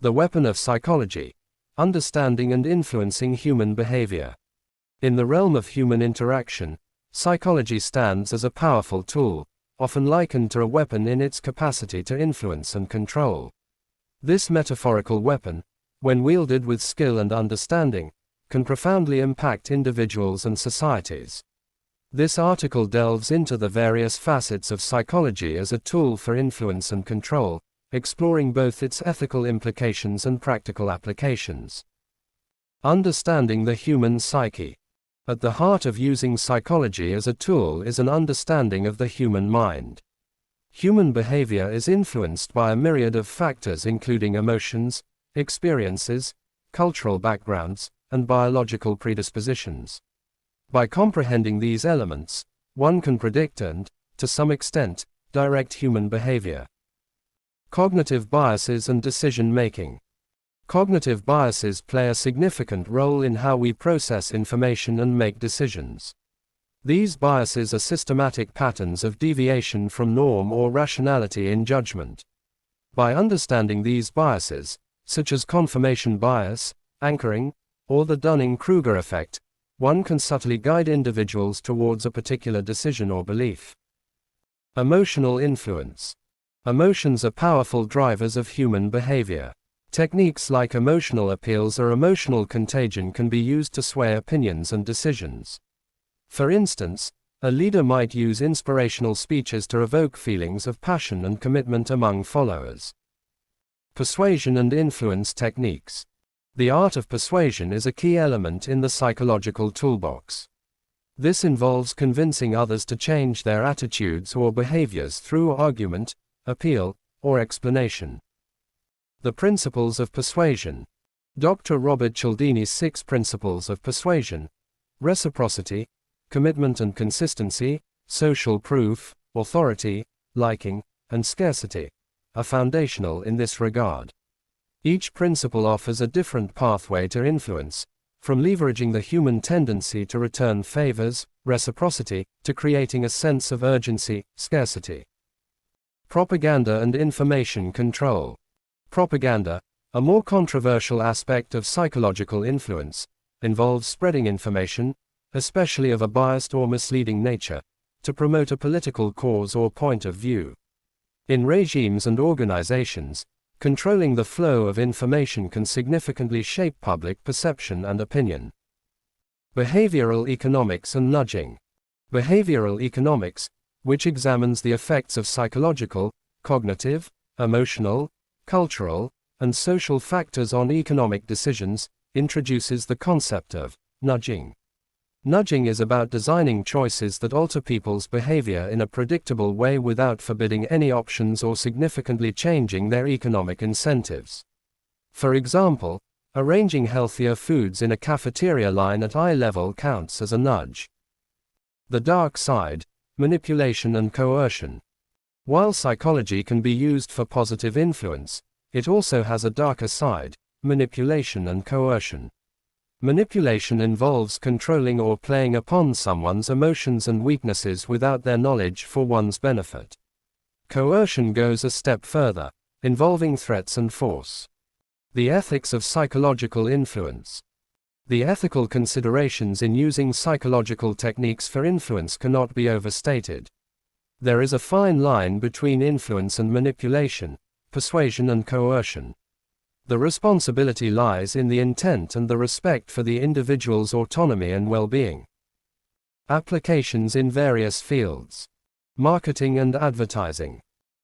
The weapon of psychology: understanding and influencing human behavior. In the realm of human interaction, psychology stands as a powerful tool, often likened to a weapon in its capacity to influence and control. This metaphorical weapon, when wielded with skill and understanding, can profoundly impact individuals and societies. This article delves into the various facets of psychology as a tool for influence and control, exploring both its ethical implications and practical applications. Understanding the human psyche. At the heart of using psychology as a tool is an understanding of the human mind. Human behavior is influenced by a myriad of factors including emotions, experiences, cultural backgrounds, and biological predispositions. By comprehending these elements, one can predict and, to some extent, direct human behavior. Cognitive biases and decision-making. Cognitive biases play a significant role in how we process information and make decisions. These biases are systematic patterns of deviation from norm or rationality in judgment. By understanding these biases, such as confirmation bias, anchoring, or the Dunning-Kruger effect, one can subtly guide individuals towards a particular decision or belief. Emotional influence. Emotions are powerful drivers of human behavior. Techniques like emotional appeals or emotional contagion can be used to sway opinions and decisions. For instance, a leader might use inspirational speeches to evoke feelings of passion and commitment among followers. Persuasion and influence techniques. The art of persuasion is a key element in the psychological toolbox. This involves convincing others to change their attitudes or behaviors through argument, appeal, or explanation. The principles of persuasion. Dr. Robert Cialdini's 6 principles of persuasion: reciprocity, commitment and consistency, social proof, authority, liking, and scarcity, are foundational in this regard. Each principle offers a different pathway to influence, from leveraging the human tendency to return favors, reciprocity, to creating a sense of urgency, scarcity. Propaganda and information control. Propaganda, a more controversial aspect of psychological influence, involves spreading information, especially of a biased or misleading nature, to promote a political cause or point of view. In regimes and organizations, controlling the flow of information can significantly shape public perception and opinion. Behavioral economics and nudging. Behavioral economics, which examines the effects of psychological, cognitive, emotional, cultural, and social factors on economic decisions, introduces the concept of nudging. Nudging is about designing choices that alter people's behavior in a predictable way without forbidding any options or significantly changing their economic incentives. For example, arranging healthier foods in a cafeteria line at eye level counts as a nudge. The dark side: manipulation and coercion. While psychology can be used for positive influence, it also has a darker side: manipulation and coercion. Manipulation involves controlling or playing upon someone's emotions and weaknesses without their knowledge for one's benefit. Coercion goes a step further, involving threats and force. The ethics of psychological influence. The ethical considerations in using psychological techniques for influence cannot be overstated. There is a fine line between influence and manipulation, persuasion and coercion. The responsibility lies in the intent and the respect for the individual's autonomy and well-being. Applications in various fields. Marketing and advertising.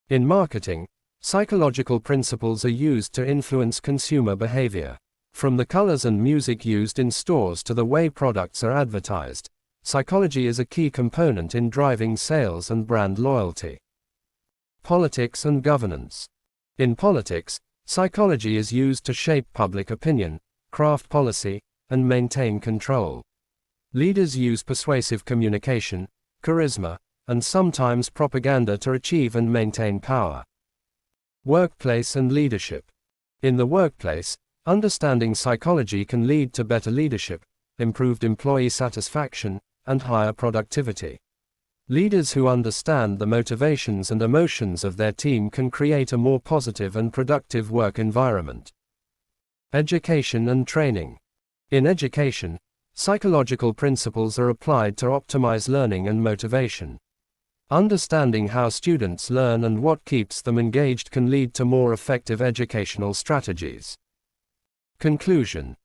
In marketing, psychological principles are used to influence consumer behavior. From the colors and music used in stores to the way products are advertised, psychology is a key component in driving sales and brand loyalty. Politics and governance. In politics, psychology is used to shape public opinion, craft policy, and maintain control. Leaders use persuasive communication, charisma, and sometimes propaganda to achieve and maintain power. Workplace and leadership. In the workplace, understanding psychology can lead to better leadership, improved employee satisfaction, and higher productivity. Leaders who understand the motivations and emotions of their team can create a more positive and productive work environment. Education and training. In education, psychological principles are applied to optimize learning and motivation. Understanding how students learn and what keeps them engaged can lead to more effective educational strategies. Conclusion.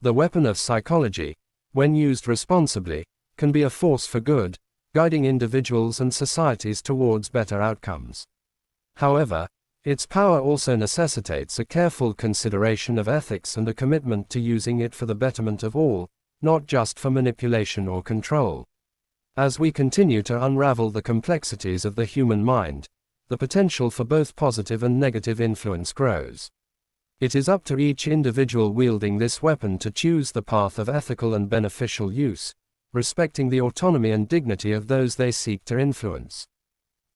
The weapon of psychology, when used responsibly, can be a force for good, guiding individuals and societies towards better outcomes. However, its power also necessitates a careful consideration of ethics and a commitment to using it for the betterment of all, not just for manipulation or control. As we continue to unravel the complexities of the human mind, the potential for both positive and negative influence grows. It is up to each individual wielding this weapon to choose the path of ethical and beneficial use, respecting the autonomy and dignity of those they seek to influence.